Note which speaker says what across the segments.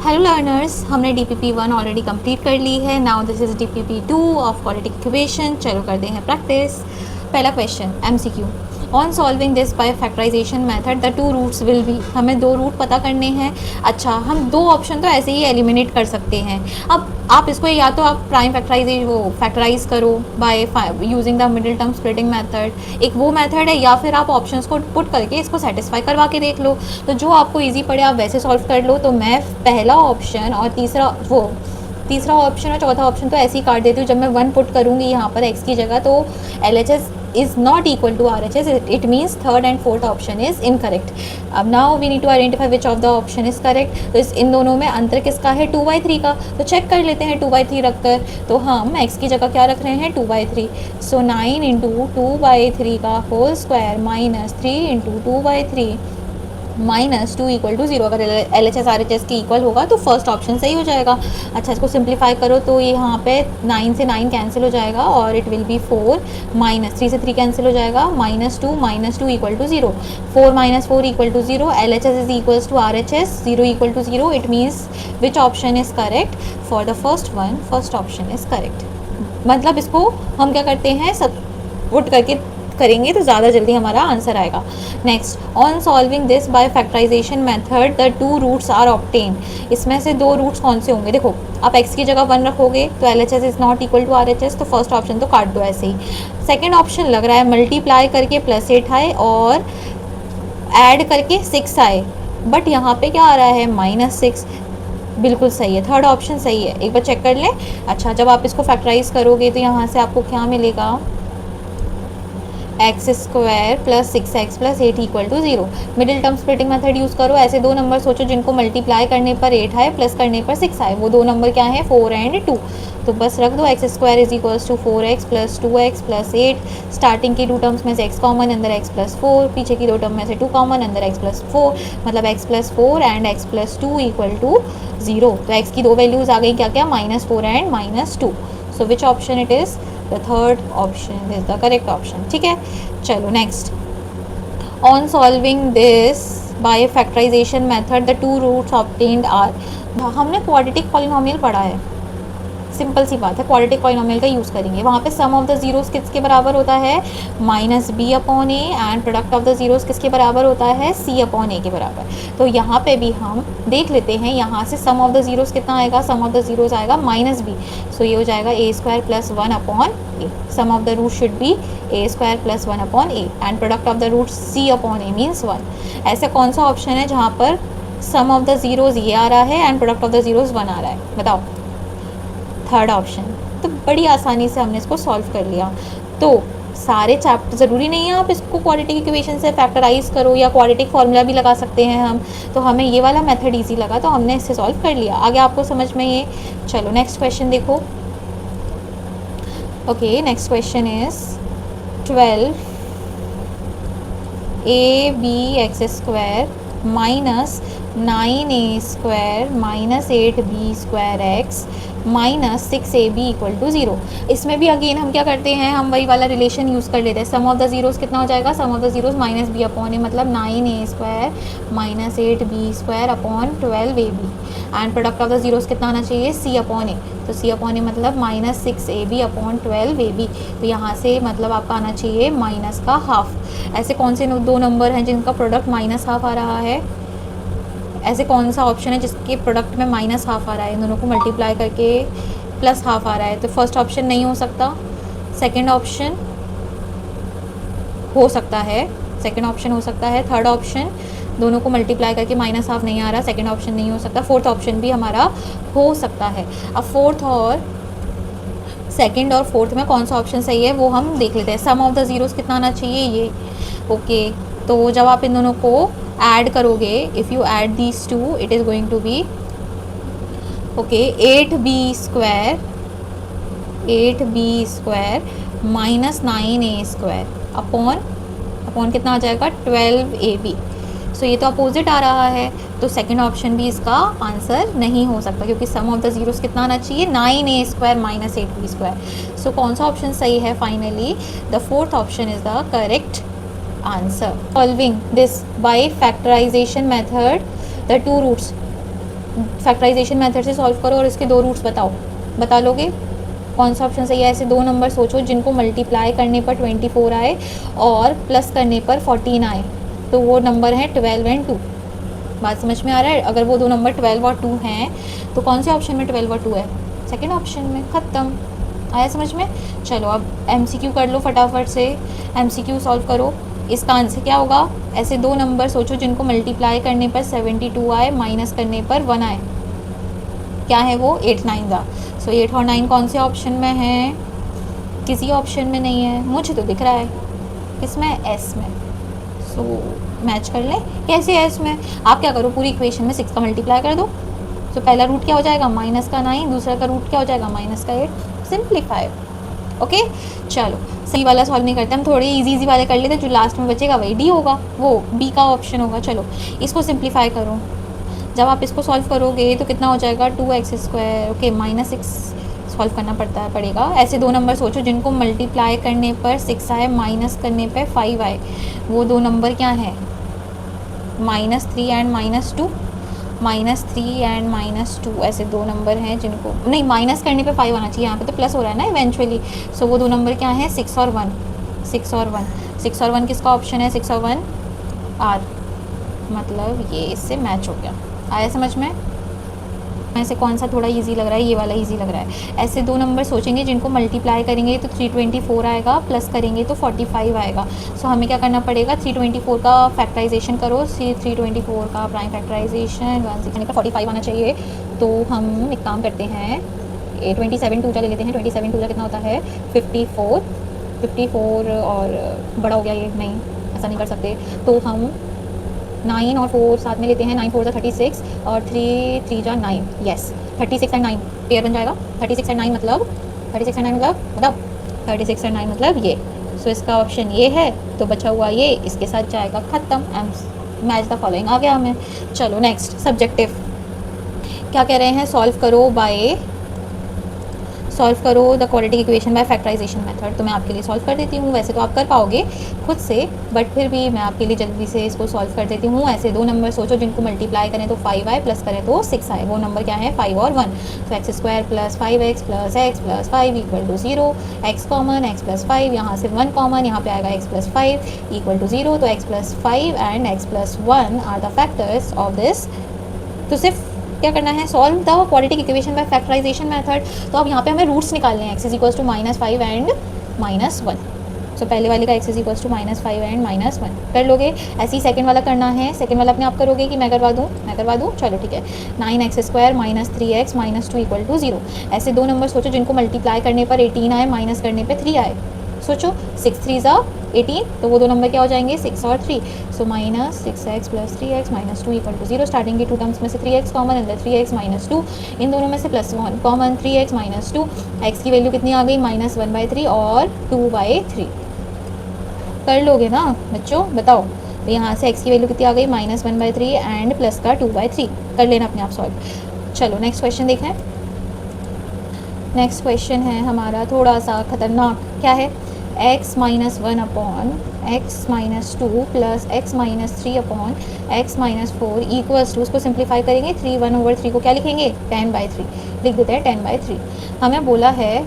Speaker 1: Hello learners, हमने DPP1 already complete कर ली है। Now this is DPP2 of quadratic equation. चलो करते हैं प्रैक्टिस। पहला question MCQ। On solving this by factorization method the two roots will be. हमें दो रूट पता करने हैं। अच्छा, हम दो ऑप्शन तो ऐसे ही एलिमिनेट कर सकते हैं। अब आप इसको या तो आप प्राइम फैक्टराइज करो by using the middle term splitting method, एक वो मेथड है, या फिर आप ऑप्शंस को पुट करके इसको सेटिस्फाई करवा के देख लो। तो जो आपको इजी पड़े आप वैसे सॉल्व कर लो। तो मैं पहला ऑप्शन और तीसरा ऑप्शन और चौथा ऑप्शन तो ऐसे ही काट देती हूँ। जब मैं 1 पुट करूँगी यहाँ पर x की जगह, तो LHS is not equal to RHS. It means third and fourth option is incorrect. अब now we need to identify which of the option is correct. तो इन दोनों में अंतर किसका है? 2/3 का। तो चेक कर लेते हैं 2/3 रखकर। तो हम x की जगह क्या रख रहे हैं? 2/3। सो 9 इंटू 2/3 का whole square minus 3 into 2/3 minus 2 equal to 0। अगर LHS RHS के इक्वल होगा तो फर्स्ट ऑप्शन सही हो जाएगा। अच्छा, इसको सिंप्लीफाई करो तो यहाँ पे 9 से 9 कैंसिल हो जाएगा और इट विल बी 4, माइनस 3 से 3 कैंसिल हो जाएगा, -2 equal to 0। 4 - 4 equal to 0। LHS is equals to RHS, 0 equal to 0। It means which option is correct? For the first one, first option is correct. मतलब इसको हम क्या करते हैं, सब पुट करके करेंगे तो ज़्यादा जल्दी हमारा आंसर आएगा। Next, on solving this by factorization method the two roots are obtain. इसमें से दो रूट्स कौन से होंगे? देखो, आप x की जगह 1 रखोगे तो LHS is not equal to RHS, तो फर्स्ट ऑप्शन तो काट दो ऐसे ही। सेकेंड ऑप्शन लग रहा है मल्टीप्लाई करके +8 आए और ऐड करके 6 आए, बट यहाँ पे क्या आ रहा है? -6। बिल्कुल सही है, थर्ड ऑप्शन सही है। एक बार चेक कर लें। अच्छा, जब आप इसको फैक्टराइज करोगे तो यहाँ से आपको क्या मिलेगा? x² + 6x + 8 equal to 0। Middle term splitting method use करो। ऐसे दो नंबर सोचो जिनको मल्टीप्लाई करने पर 8 आए, प्लस करने पर 6 आए। वो दो नंबर क्या है? 4 और 2। तो बस रख दो x² is equals to 4x + 2x + 8। Starting की 2 टर्म्स में से x कॉमन, अंदर x + 4। पीछे की 2 टर्म में से 2 कॉमन, अंदर x + 4। मतलब x + 4 and x + 2 equal to 0। तो x की दो वैल्यूज़ आ गई, क्या क्या? -4 and -2। So which option it is? The third option is the correct option. ठीक है, चलो next. On solving this by factorization method the two roots obtained are. हमने क्वाड्रेटिक पॉलिनोमियल पढ़ा है, सिंपल सी बात है, क्वाड्रेटिक पॉलिनोमियल का यूज़ करेंगे। वहाँ पे सम ऑफ द जीरोस किसके बराबर होता है? -b/a and product of the zeros किसके बराबर होता है? c/a के बराबर। तो यहाँ पे भी हम देख लेते हैं, यहाँ से सम ऑफ द जीरोस कितना आएगा? सम ऑफ द जीरोस आएगा -b। सो ये हो जाएगा a² + 1/a। Sum of the root should be a² + 1/a and product of the root c/a means 1। ऐसा कौन सा ऑप्शन है जहाँ पर सम ऑफ द जीरोस ये आ रहा है and product of the zeros 1 आ रहा है? बताओ। Third option. तो बड़ी आसानी से हमने इसको सॉल्व कर लिया। तो सारे चैप्टर, ज़रूरी नहीं है आप इसको क्वाड्रेटिक इक्वेशन से फैक्टराइज करो, या क्वाड्रेटिक फार्मूला भी लगा सकते हैं हम। तो हमें ये वाला मेथड इजी लगा तो हमने इससे सॉल्व कर लिया। आगे आपको समझ में ये। चलो नेक्स्ट क्वेश्चन देखो। Okay, next question is 12 abx² minus 9a² minus 8b²x minus 6ab equal to 0। इसमें भी अगेन हम क्या करते हैं? हम वही वाला रिलेशन यूज़ कर लेते हैं। सम ऑफ द जीरोस कितना हो जाएगा? सम ऑफ द जीरोस -b/a, मतलब 9a² minus 8b²/12ab and product of the zeros कितना आना चाहिए? c/a। तो c/a मतलब -6ab/12ab। तो यहाँ से मतलब आपका आना चाहिए माइनस का हाफ। ऐसे कौन से दो नंबर हैं जिनका प्रोडक्ट -½ आ रहा है? ऐसे कौन सा ऑप्शन है जिसके प्रोडक्ट में -½ आ रहा है? इन दोनों को मल्टीप्लाई करके +½ आ रहा है। तो फर्स्ट ऑप्शन नहीं हो सकता, सेकंड ऑप्शन हो सकता है, सेकंड ऑप्शन हो सकता है, थर्ड ऑप्शन दोनों को मल्टीप्लाई करके -½ नहीं आ रहा, सेकंड ऑप्शन नहीं हो सकता, फोर्थ ऑप्शन भी हमारा हो सकता है। अब फोर्थ और सेकंड और फोर्थ में कौन सा ऑप्शन सही है वो हम देख लेते हैं। सम ऑफ द जीरोस कितना आना चाहिए? ये। ओके, तो जब आप इन दोनों को ऐड करोगे, if you add these two, it is going to be 8b² minus 9a² upon कितना आ जाएगा? 12ab। सो ये तो अपोजिट आ रहा है, तो सेकंड ऑप्शन भी इसका आंसर नहीं हो सकता, क्योंकि सम ऑफ द जीरोस कितना आना चाहिए? 9a² minus 8b²। सो कौन सा ऑप्शन सही है? Finally the fourth option is the correct answer. Solving this by factorization method, the two roots factorization method से सॉल्व करो और इसके दो रूट्स बताओ, बता लोगे? कौन सा ऑप्शन सही है? ऐसे दो नंबर सोचो जिनको मल्टीप्लाई करने पर 24 आए और प्लस करने पर 14 आए, तो वो नंबर है 12 एंड 2। बात समझ में आ रहा है? अगर वो दो नंबर 12 और 2 हैं तो कौन से ऑप्शन में 12 और 2 है? सेकेंड ऑप्शन में। ख़त्म। आया समझ में? चलो अब MCQ कर लो फटाफट से, MCQ सॉल्व करो। इसका आंसर क्या होगा? ऐसे दो नंबर सोचो जिनको मल्टीप्लाई करने पर 72 आए, माइनस करने पर 1 आए। क्या है वो? 8 9 दा। सो 8 और 9 कौन से ऑप्शन में है? किसी ऑप्शन में नहीं है, मुझे तो दिख रहा है। किसमें? एस में। सो मैच कर लें। कैसे है इसमें? आप क्या करो, पूरी इक्वेशन में 6 का मल्टीप्लाई कर दो। तो पहला रूट क्या हो जाएगा? माइनस का 9, दूसरा का रूट क्या हो जाएगा? माइनस का 8। सिंप्लीफाई। ओके चलो सही वाला सॉल्व नहीं करते हम, थोड़े इजी वाले कर लेते हैं। जो लास्ट में बचेगा वही डी होगा, वो बी का ऑप्शन होगा। चलो इसको सिंप्लीफाई करो। जब आप इसको सॉल्व करोगे तो कितना हो जाएगा? 2x²। ओके -6 सॉल्व करना पड़ेगा। ऐसे दो नंबर सोचो जिनको मल्टीप्लाई करने पर 6 आए, माइनस करने पर 5 आए। वो दो नंबर क्या है? -3 एंड -2। -3 एंड -2 ऐसे दो नंबर हैं जिनको नहीं, माइनस करने पे 5 आना चाहिए, यहाँ पे तो प्लस हो रहा है ना इवेंचुअली। सो वो दो नंबर क्या है? 6 और 1। 6 और 1, 6 और 1 किसका ऑप्शन है? 6 और 1 आर, मतलब ये इससे मैच हो गया। आया समझ में? ऐसे कौन सा थोड़ा इजी लग रहा है? ये वाला इजी लग रहा है। ऐसे दो नंबर सोचेंगे जिनको मल्टीप्लाई करेंगे तो 324 आएगा, प्लस करेंगे तो 45 आएगा। सो हमें क्या करना पड़ेगा? 324 का फैक्टराइजेशन करो। 324 का प्राइम फैक्टराइजेशन 160 का 45 आना चाहिए। तो हम एक काम करते हैं, 27 टू ले लेते हैं। 27 टू कितना होता है? 54। 54 और बड़ा हो गया ये, नहीं ऐसा नहीं कर सकते। तो हम 9 और 4 साथ में लेते हैं। 9 4 36 और 3 3 जा 9। यस 36 एंड 9 पेयर बन जाएगा। 36 एंड 9 मतलब 36 एंड 9 मतलब बताओ? 36 एंड 9 मतलब ये। सो इसका ऑप्शन ये है, तो बचा हुआ ये इसके साथ जाएगा। ख़त्म। मैच द फॉलोइंग आ गया हमें। चलो नेक्स्ट सब्जेक्टिव क्या कह रहे हैं? सॉल्व करो the quadratic equation by factorization method. तो मैं आपके लिए सॉल्व कर देती हूँ। वैसे तो आप कर पाओगे खुद से, बट फिर भी मैं आपके लिए जल्दी से इसको सॉल्व कर देती हूँ। ऐसे दो नंबर सोचो जिनको मल्टीप्लाई करें तो 5 आए, प्लस करें तो 6 आए। वो नंबर क्या है? 5 और 1। तो x² plus 5x plus x plus 5 equal to 0। x common, x plus 5, यहाँ से 1 कॉमन, यहाँ पे आएगा x प्लस 5 इक्वल टू 0। तो x plus 5 and x plus 1 are the factors of this. तो सिर्फ क्या करना है? Solve the quadratic equation by factorization method. तो अब यहाँ पे हमें रूट्स निकालने हैं। x is equals to -5 and -1। So पहले वाले का x is equals to -5 and -1 कर लोगे। ऐसे ही सेकंड वाला करना है। सेकंड वाला अपने आप करोगे कि मैं करवा दूँ? मैं करवा दूँ, चलो ठीक है। 9x² - 3x - 2 equal to 0। ऐसे दो नंबर सोचो जिनको मल्टीप्लाई करने पर 18 आए, माइनस करने पर 3 आए। सोचो 6 3 ज़ा 18, तो वो दो नंबर क्या हो जाएंगे? 6 और 3। So -6x plus 3x - 2 equal to 0। Starting के टू टर्म्स में से 3x कॉमन, अंदर 3x - 2, इन दोनों में से +1 कॉमन, 3x - 2। x की वैल्यू कितनी आ गई? -1/3 और 2/3। कर लोगे ना बच्चों? बताओ। तो यहाँ से x की वैल्यू कितनी आ गई? -1/3 एंड प्लस का 2/3। कर लेना अपने आप सॉल्व। चलो नेक्स्ट क्वेश्चन देखें। नेक्स्ट क्वेश्चन है हमारा थोड़ा सा खतरनाक। क्या है? x - 1 upon x - 2 plus x - 3 upon x - 4 equals to, उसको सिंप्लीफाई करेंगे 3 1/3 को क्या लिखेंगे? 10/3 लिख देते हैं। 10/3 हमें बोला है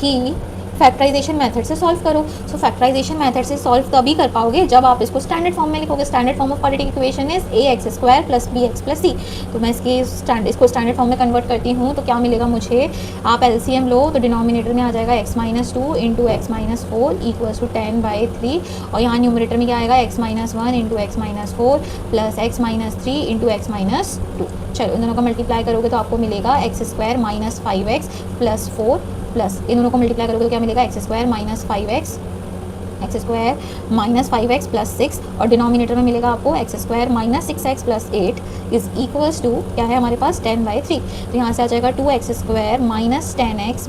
Speaker 1: कि फैक्टराइजेशन मेथड से सॉल्व करो। सो फैक्टराइजेशन मेथड से सॉल्व तभी कर पाओगे जब आप इसको स्टैंडर्ड फॉर्म में लिखोगे। Standard form of quadratic equation is ax² plus bx plus c। तो मैं इसको स्टैंडर्ड फॉर्म में कन्वर्ट करती हूँ तो क्या मिलेगा मुझे? आप LCM लो तो डिनोमिनेटर में आ जाएगा x - 2 into x - 4 equals to 10/3, और यहाँ न्यूमरेटर में क्या आएगा? x - 1 into x - 4 plus x - 3 into x - 2। चलो इन दोनों का मल्टीप्लाई करोगे तो आपको मिलेगा x² - 5x प्लस 4 प्लस इन दोनों को मल्टीप्लाई करोगे तो क्या मिलेगा? x² - 5x प्लस 6, और डिनोमिनेटर में मिलेगा आपको x² - 6x plus 8 is equals to क्या है हमारे पास? 10/3। तो यहाँ से आ जाएगा 2x² - 10x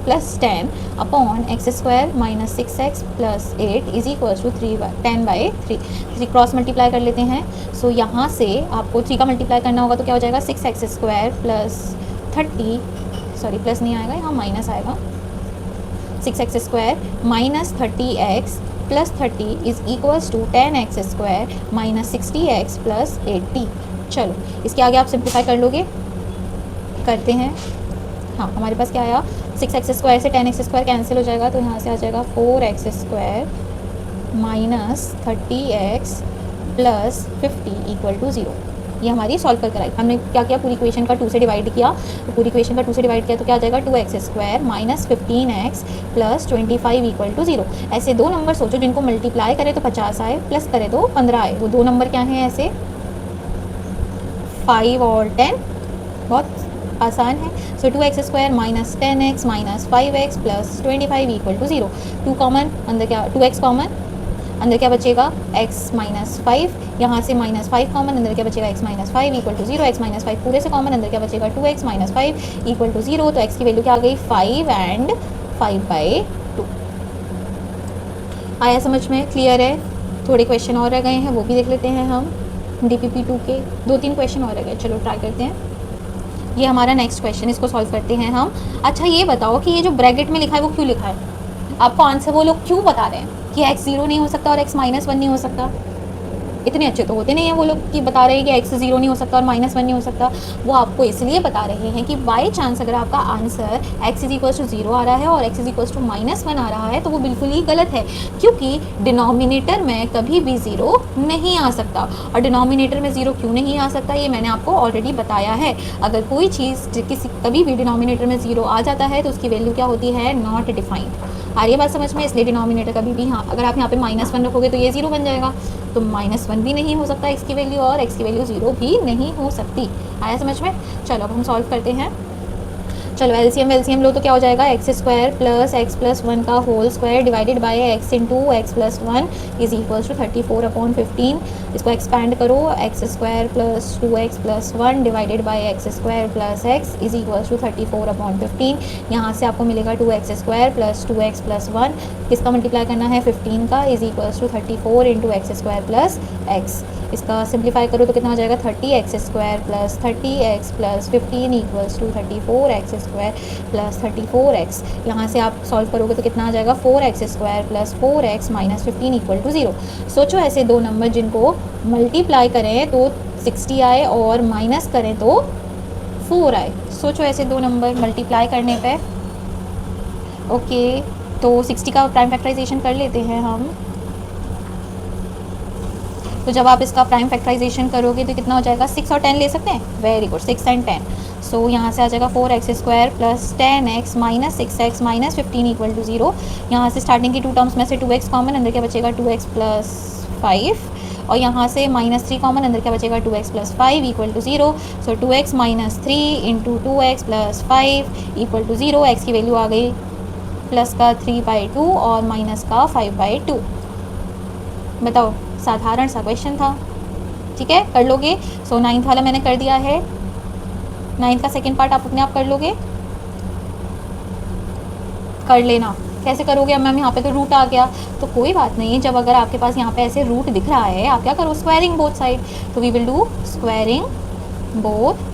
Speaker 1: plus 10 upon x² - 6x plus 8 is equals to 10/3। 3 cross multiply कर लेते हैं। सो यहाँ से आपको 3 का मल्टीप्लाई करना होगा तो क्या हो जाएगा? 6x² प्लस 30, सॉरी प्लस नहीं आएगा, यहाँ माइनस आएगा। 6x² minus 30x plus 30 is equals to 10x² minus 60x plus 80। चलो इसके आगे आप सिंप्लीफाई कर लोगे, करते हैं। हाँ, हमारे पास क्या आया, 6x² से 10x² कैंसिल हो जाएगा, तो यहाँ से आ जाएगा 4x² minus 30x plus 50 equal to 0। ये हमारी सॉल्व कर कराई। हमने क्या किया, पूरी इक्वेशन का 2 से डिवाइड किया, तो पूरी इक्वेशन का 2 से डिवाइड किया तो क्या आ जाएगा, 2x² minus 15x plus 25 equal to 0। ऐसे दो नंबर सोचो जिनको मल्टीप्लाई करे तो 50 आए, प्लस करे तो 15 आए। वो दो नंबर क्या हैं ऐसे, 5 और 10। बहुत आसान है। So 2x² minus 10x minus 5x plus 25 equal to 0। 2 common, अंदर क्या, 2x कॉमन, अंदर क्या बचेगा, x माइनस 5, यहाँ से माइनस 5 कॉमन, अंदर क्या बचेगा, x minus 5 equal to 0। x minus 5 पूरे से कॉमन, अंदर क्या बचेगा, 2x माइनस 5 इक्वल टू 0। तो x की वैल्यू क्या आ गई, 5 एंड 5/2। आया समझ में, क्लियर है। थोड़े क्वेश्चन और रह गए हैं, वो भी देख लेते हैं हम। DPP 2 के 2-3 क्वेश्चन और रह गए, चलो ट्राई करते हैं। ये हमारा नेक्स्ट क्वेश्चन, इसको सॉल्व करते हैं हम। अच्छा ये बताओ कि ये जो ब्रैकेट में लिखा है वो क्यों लिखा है, आपको आंसर वो लोग क्यों बता रहे हैं कि x 0 नहीं हो सकता और x माइनस 1 नहीं हो सकता। इतने अच्छे तो होते नहीं हैं वो लोग कि बता रहे हैं कि x 0 नहीं हो सकता और -1 नहीं हो सकता। वो आपको इसलिए बता रहे हैं कि बाई चांस अगर आपका आंसर x = 0 आ रहा है और x = -1 आ रहा है तो वो बिल्कुल ही गलत है, क्योंकि डिनोमिनेटर में कभी भी 0 नहीं आ सकता। और डिनोमिनेटर में 0 क्यों नहीं आ सकता, ये मैंने आपको ऑलरेडी बताया है। अगर कोई चीज़ कभी भी डिनोमिनेटर में 0 आ जाता है तो उसकी वैल्यू क्या होती है, नॉट डिफाइंड। आ रही है बात समझ में, इसलिए डिनोमिनेटर कभी भी, हाँ अगर आप यहाँ पे -1 रखोगे तो ये 0 बन जाएगा, तो -1 भी नहीं हो सकता x की वैल्यू, और x की वैल्यू 0 भी नहीं हो सकती। आया समझ में। चलो अब हम सॉल्व करते हैं। चलो एलसीएम लो तो क्या हो जाएगा, x² प्लस x प्लस 1 का whole square divided by x into x plus 1 is equals to 34/15। इसको एक्सपैंड करो, x² plus 2x plus 1 divided by x² plus x is equals to 34/15। यहाँ से आपको मिलेगा 2x² प्लस 2x प्लस 1, किसका multiply करना है, 15 का, is equals to 34 into x² plus x। इसका सिंप्लीफाई करो तो कितना हो जाएगा, 30x² plus 30x plus 15 equals to 34x² plus 34x। यहाँ से आप सॉल्व करोगे तो कितना आ जाएगा, 4x² plus 4x minus 15 equal to 0। सोचो ऐसे दो नंबर जिनको मल्टीप्लाई करें तो 60 आए और माइनस करें तो 4 आए। सोचो ऐसे दो नंबर मल्टीप्लाई करने पे। ओके, तो 60 का प्राइम फैक्टराइजेशन कर लेते हैं हम। तो जब आप इसका प्राइम फैक्टराइजेशन करोगे तो कितना हो जाएगा, 6 और 10 ले सकते हैं, वेरी गुड, 6 एंड 10। सो यहाँ से आ जाएगा 4x² plus 10x minus 6x minus 15 equal to 0। यहाँ से स्टार्टिंग की 2 टर्म्स में से 2x कॉमन, अंदर क्या बचेगा 2x प्लस 5, और यहाँ से -3 कॉमन, अंदर क्या बचेगा 2x plus 5 equal to 0। So 2x minus 3 into 2x plus 5 equal to 0। x की वैल्यू आ गई प्लस का 3/2 और माइनस का 5/2। बताओ, साधारण सा क्वेश्चन था, ठीक है, कर लोगे। सो 9th वाला मैंने कर दिया है, 9th का सेकंड पार्ट आप अपने आप कर लोगे, कर लेना। कैसे करोगे, अब मैम यहाँ पे तो रूट आ गया, तो कोई बात नहीं, जब अगर आपके पास यहाँ पे ऐसे रूट दिख रहा है, आप क्या करो, स्क्वायरिंग बोथ साइड। तो we will do squaring both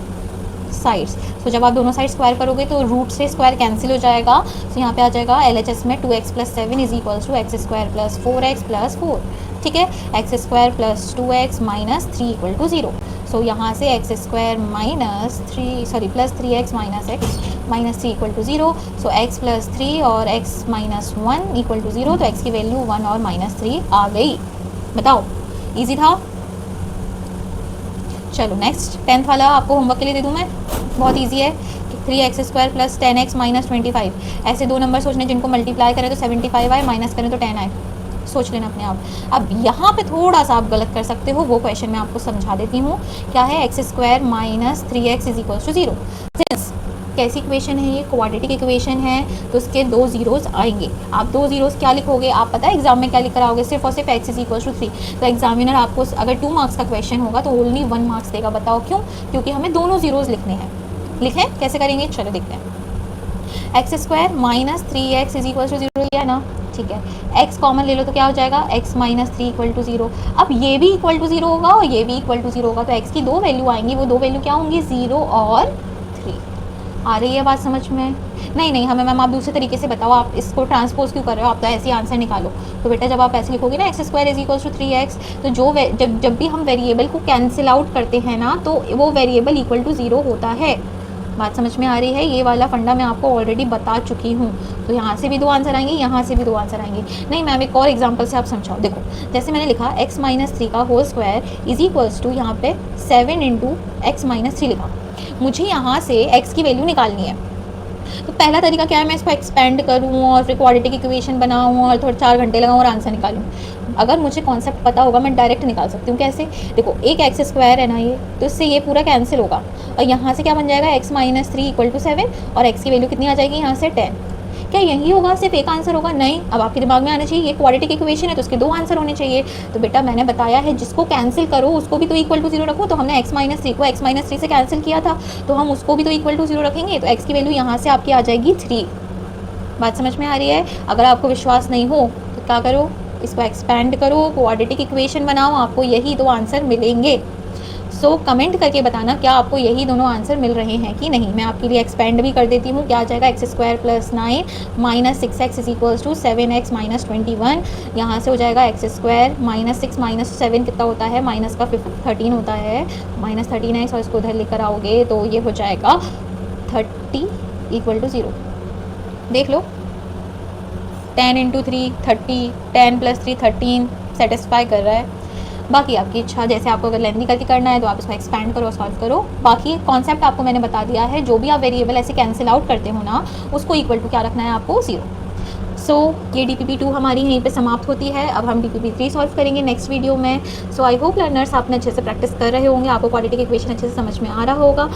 Speaker 1: sides. तो जब आप दोनों साइड स्क्वायर करोगे तो रूट से स्क्वायर कैंसिल हो जाएगा। तो यहाँ पे आ जाएगा LHS में 2x plus 7 is equals to x² plus 4x plus 4, ठीक है, x² plus 2x minus 3 equal to 0। So यहाँ से x² minus 3 sorry plus 3x minus 3 equal to 0। So x plus 3 और x माइनस 1 इक्वल टू 0। तो x की value 1 और -3 आ गई। बताओ, ईजी था। चलो नेक्स्ट 10th वाला आपको होमवर्क के लिए दे दूँ मैं, बहुत इजी है। 3x² प्लस 10x माइनस 25, ऐसे दो नंबर सोचने जिनको मल्टीप्लाई करें तो 75 आए, माइनस करें तो 10 आए, सोच लेना अपने आप। अब यहाँ पे थोड़ा सा आप गलत कर सकते हो, वो क्वेश्चन मैं आपको समझा देती हूँ। क्या है, x² minus 3x is equal to 0। Since कैसी इक्वेशन है ये, क्वाड्रेटिक इक्वेशन है, तो उसके 2 जीरोस आएंगे। आप 2 जीरोस क्या लिखोगे, आप पता है एग्जाम में क्या लिख कर आओगे, सिर्फ और सिर्फ x इज इक्वल टू 3। तो एग्जामिनर आपको अगर 2 मार्क्स का क्वेश्चन होगा तो ओनली 1 मार्क्स देगा। बताओ क्यों, क्योंकि हमें दोनों जीरोस लिखने हैं। लिखें, कैसे करेंगे, चलो देखते हैं। x² minus 3x is equal to 0 लिया ना, ठीक है, x कॉमन ले लो तो क्या हो जाएगा, x माइनस 3 इक्वल टू 0। अब ये भी इक्वल टू 0 होगा और ये भी इक्वल टू 0 होगा, तो x की 2 वैल्यू आएंगी, वो 2 वैल्यू क्या होंगी, 0 और 3। आ रही है बात समझ में। नहीं नहीं हमें मैम आप दूसरे तरीके से बताओ, आप इसको ट्रांसपोज क्यों कर रहे हो, आप तो ऐसे ही आंसर निकालो। तो बेटा जब आप ऐसे लिखोगे ना x square is equals to 3x, तो जब भी हम वेरिएबल को कैंसिल आउट करते हैं ना, तो वो वेरिएबल इक्वल टू 0 होता है। बात समझ में आ रही है? ये वाला फंडा मैं आपको ऑलरेडी बता चुकी हूँ। तो यहाँ से भी 2 आंसर आएंगे, यहाँ से भी 2 आंसर आएंगे। नहीं मैम एक और एग्जांपल से आप समझाओ। देखो जैसे मैंने लिखा x माइनस 3 का whole square is equals to यहाँ पे 7 इंटू एक्स माइनस 3 लिखा। मुझे यहाँ से x की वैल्यू निकालनी है। तो पहला तरीका क्या है, मैं इसको एक्सपेंड करूँ और फिर क्वाड्रेटिक इक्वेशन बनाऊँ और थोड़े 4 घंटे लगाऊँ और आंसर निकालूँ। अगर मुझे कॉन्सेप्ट पता होगा मैं डायरेक्ट निकाल सकती हूँ। कैसे? देखो एक एक्स स्क्वायर है ना ये, तो इससे ये पूरा कैंसिल होगा और यहाँ से क्या बन जाएगा x माइनस 3 इक्वल टू 7 और x की वैल्यू कितनी आ जाएगी यहाँ से 10। क्या यही होगा, सिर्फ एक आंसर होगा? नहीं, अब आपके दिमाग में आना चाहिए ये क्वाड्रेटिक इक्वेशन है तो उसके 2 आंसर होने चाहिए। तो बेटा मैंने बताया है जिसको कैंसिल करो उसको भी तो इक्वल टू 0 रखो। तो हमने x माइनस 3 को x माइनस 3 से कैंसिल किया था, तो हम उसको भी तो इक्वल टू 0 रखेंगे। तो x की वैल्यू यहाँ से आपकी आ जाएगी 3। बात समझ में आ रही है? अगर आपको विश्वास नहीं हो तो क्या करो, इसको एक्सपेंड करो, क्वाड्रेटिक इक्वेशन बनाओ, आपको यही 2 आंसर मिलेंगे। सो कमेंट करके बताना क्या आपको यही दोनों आंसर मिल रहे हैं कि नहीं। मैं आपके लिए एक्सपेंड भी कर देती हूँ। क्या आ जाएगा, x square plus 9 minus 6x is equals to 7x minus 21। यहाँ से हो जाएगा एक्स स्क्वायर माइनस 6 माइनस 7 कितना होता है, माइनस का 13 होता है, माइनस 13x और इसको उधर लेकर आओगे तो ये हो जाएगा 30 इक्वल टू 0। देख लो 10 इंटू 3 30, 10 प्लस 3 13 सेटिस्फाई कर रहा है। बाकी आपकी इच्छा, जैसे आपको अगर लेंथी करके करना है तो आप इसको एक्सपेंड करो और सॉल्व करो। बाकी कॉन्सेप्ट आपको मैंने बता दिया है, जो भी आप वेरिएबल ऐसे कैंसिल आउट करते हो ना उसको इक्वल टू क्या रखना है आपको, 0। सो ये DPP2 हमारी यहीं पे समाप्त होती है। अब हम DPP3 सॉल्व करेंगे नेक्स्ट वीडियो में। सो आई होप लर्नर्स आपने अच्छे से प्रैक्टिस कर रहे होंगे, आपको क्वाड्रेटिक इक्वेशन अच्छे से समझ में आ रहा होगा।